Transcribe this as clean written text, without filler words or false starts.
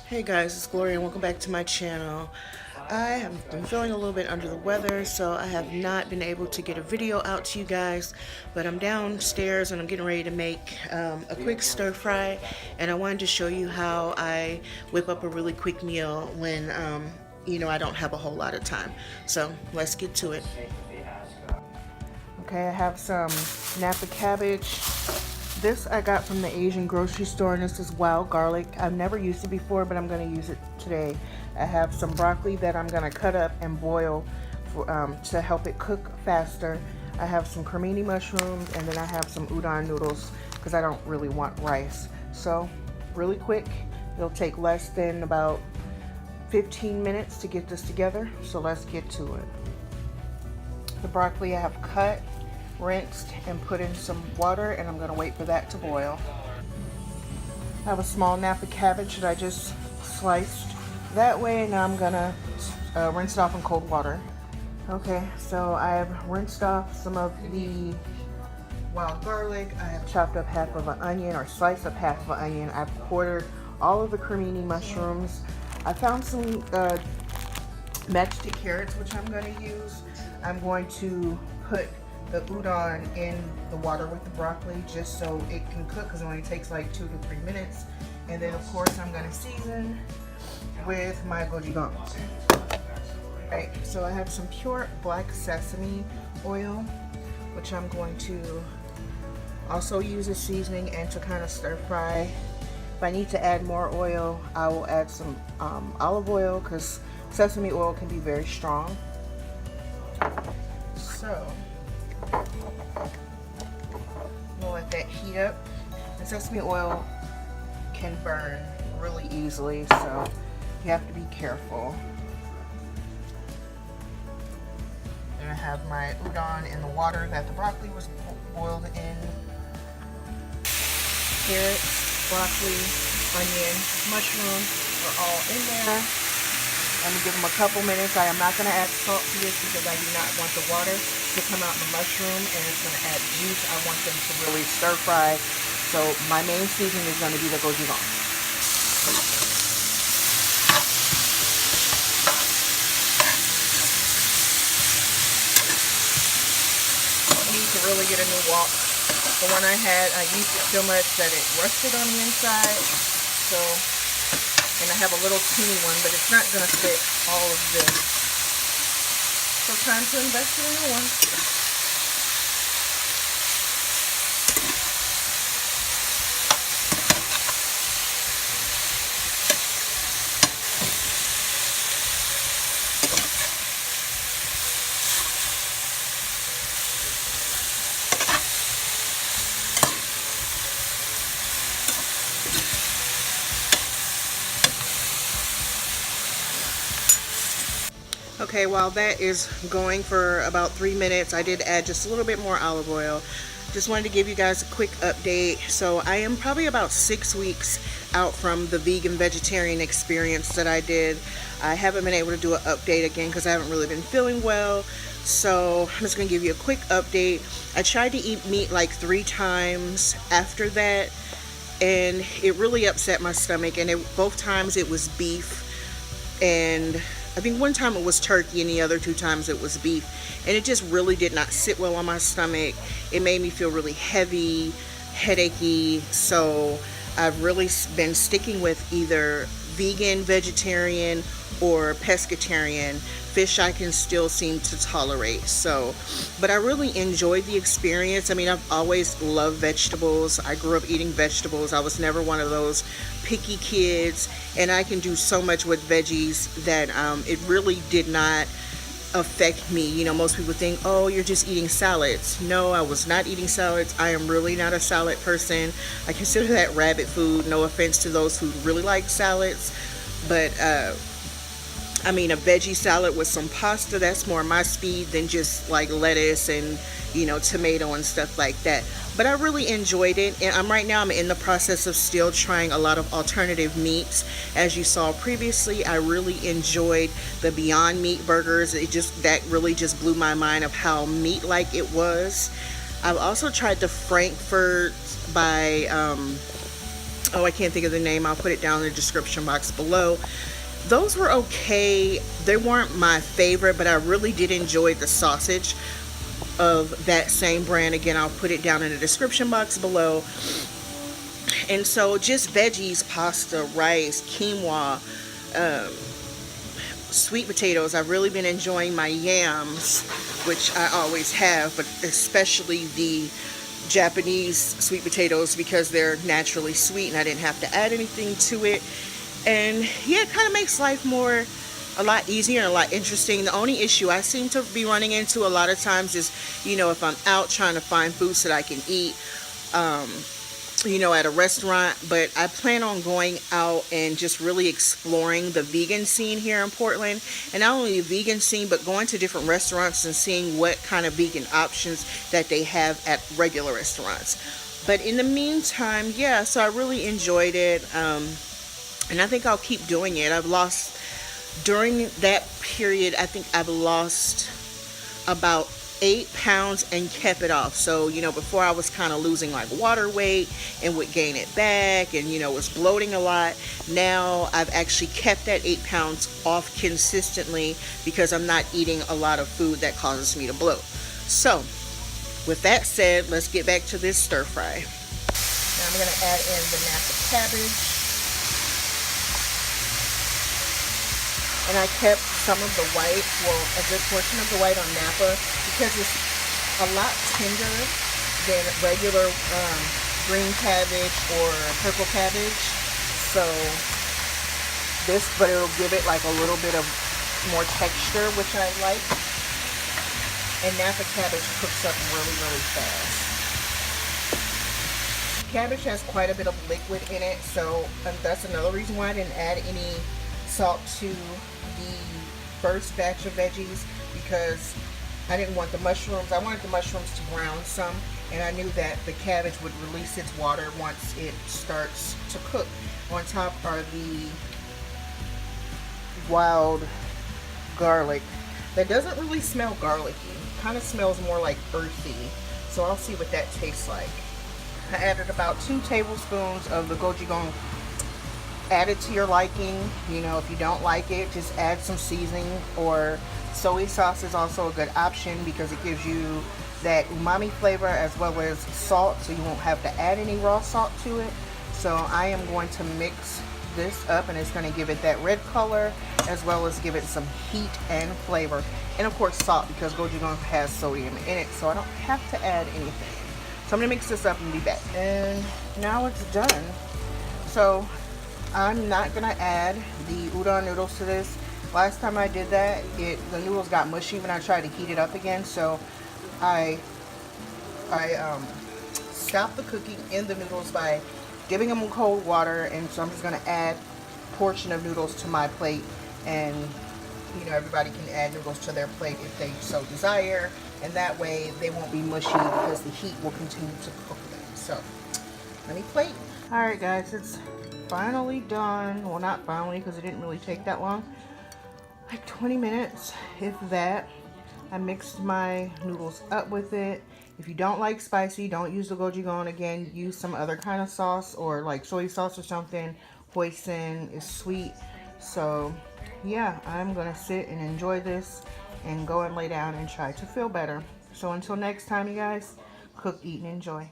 Hey guys, it's Gloria and welcome back to my channel. I have been feeling a little bit under the weather, so I have not been able to get a video out to you guys, but I'm downstairs and I'm getting ready to make a quick stir fry, and I wanted to show you how I whip up a really quick meal when I don't have a whole lot of time. So let's get to it. Okay, I have some Napa cabbage. This I got from the Asian grocery store, and this is wild garlic. I've never used it before, but I'm going to use it today. I have some broccoli that I'm going to cut up and boil to help it cook faster. I have some cremini mushrooms, and then I have some udon noodles because I don't really want rice. So really quick, it'll take less than about 15 minutes to get this together. So let's get to it. The broccoli I have cut, rinsed, and put in some water, and I'm going to wait for that to boil. I have a small Napa cabbage that I just sliced that way, and now I'm going to rinse it off in cold water. Okay, so I've rinsed off some of the wild garlic. I have chopped up half of an onion, or sliced up half of an onion. I've quartered all of the cremini mushrooms. I found some matchstick carrots, which I'm going to use. I'm going to put the udon in the water with the broccoli just so it can cook, because it only takes like 2 to 3 minutes. And then of course I'm going to season with my gochujang. Right, so I have some pure black sesame oil, which I'm going to also use as seasoning and to kind of stir fry. If I need to add more oil, I will add some olive oil, because sesame oil can be very strong. So we'll let that heat up. The sesame oil can burn really easily, so you have to be careful. Then I have my udon in the water that the broccoli was boiled in. Carrots, broccoli, onion, mushroom are all in there. I'm going to give them a couple minutes. I am not going to add salt to this because I do not want the water to come out in the mushroom, and it's going to add juice. I want them to really stir fry. So my main seasoning is going to be the gochujang. I need to really get a new wok. The one I had, I used it so much that it rusted on the inside. So, and I have a little teeny one, but it's not going to fit all of this. So time to invest in a new one. Okay, while that is going for about 3 minutes, I did add just a little bit more olive oil. Just wanted to give you guys a quick update. So I am probably about 6 weeks out from the vegan vegetarian experience that I did. I haven't been able to do an update again because I haven't really been feeling well. So I'm just going to give you a quick update. I tried to eat meat like 3 times after that, and it really upset my stomach. And both times it was beef, and I think one time it was turkey, and the other 2 times it was beef, and it just really did not sit well on my stomach. It made me feel really heavy, headachy. So I've really been sticking with either vegan, vegetarian, or pescatarian. Fish I can still seem to tolerate. So, but I really enjoyed the experience. I mean, I've always loved vegetables. I grew up eating vegetables. I was never one of those picky kids, and I can do so much with veggies that it really did not affect me. You know, most people think, oh, you're just eating salads. No, I was not eating salads. I am really not a salad person. I consider that rabbit food. No offense to those who really like salads, but I mean, a veggie salad with some pasta, that's more my speed than just like lettuce and, you know, tomato and stuff like that. But I really enjoyed it, and right now I'm in the process of still trying a lot of alternative meats. As you saw previously, I really enjoyed the Beyond Meat burgers. That really just blew my mind of how meat-like it was. I've also tried the Frankfurt by Oh, I can't think of the name. I'll put it down in the description box below. Those were okay. They weren't my favorite, but I really did enjoy the sausage of that same brand. Again, I'll put it down in the description box below. And so just veggies, pasta, rice, quinoa, sweet potatoes. I've really been enjoying my yams, which I always have, but especially the Japanese sweet potatoes because they're naturally sweet and I didn't have to add anything to it. And yeah, it kind of makes life a lot easier and a lot interesting. The only issue I seem to be running into a lot of times is, if I'm out trying to find foods that I can eat, at a restaurant, but I plan on going out and just really exploring the vegan scene here in Portland. And not only the vegan scene, but going to different restaurants and seeing what kind of vegan options that they have at regular restaurants. But in the meantime, yeah, so I really enjoyed it. And I think I'll keep doing it. During that period, I think I've lost about 8 pounds and kept it off. So, before I was kind of losing like water weight and would gain it back and, was bloating a lot. Now I've actually kept that 8 pounds off consistently because I'm not eating a lot of food that causes me to bloat. So, with that said, let's get back to this stir fry. Now I'm going to add in the napa cabbage. And I kept some of the white, a good portion of the white on napa because it's a lot tenderer than regular green cabbage or purple cabbage. So but it'll give it like a little bit of more texture, which I like. And napa cabbage cooks up really, really fast. Cabbage has quite a bit of liquid in it, so that's another reason why I didn't add any salt to the first batch of veggies, because I didn't want the mushrooms. I wanted the mushrooms to brown some, and I knew that the cabbage would release its water once it starts to cook. On top are the wild garlic that doesn't really smell garlicky. Kind of smells more like earthy. So I'll see what that tastes like. I added about 2 tablespoons of the gochujang. Add it to your liking. If you don't like it, just add some seasoning, or soy sauce is also a good option because it gives you that umami flavor as well as salt, so you won't have to add any raw salt to it. So I am going to mix this up, and it's going to give it that red color as well as give it some heat and flavor. And of course salt, because gochujang has sodium in it, so I don't have to add anything. So I'm going to mix this up and be back. And now it's done. So I'm not going to add the udon noodles to this. Last time I did that, the noodles got mushy when I tried to heat it up again. So I stopped the cooking in the noodles by dipping them in cold water. And so I'm just going to add a portion of noodles to my plate. And, everybody can add noodles to their plate if they so desire. And that way they won't be mushy because the heat will continue to cook them. So let me plate. Alright guys, it's finally done. Well, not finally, because it didn't really take that long. Like 20 minutes, if that. I mixed my noodles up with it. If you don't like spicy, don't use the gochujang. Again, use some other kind of sauce, or like soy sauce or something. Hoisin is sweet. So yeah, I'm gonna sit and enjoy this and go and lay down and try to feel better. So until next time, you guys, cook, eat, and enjoy.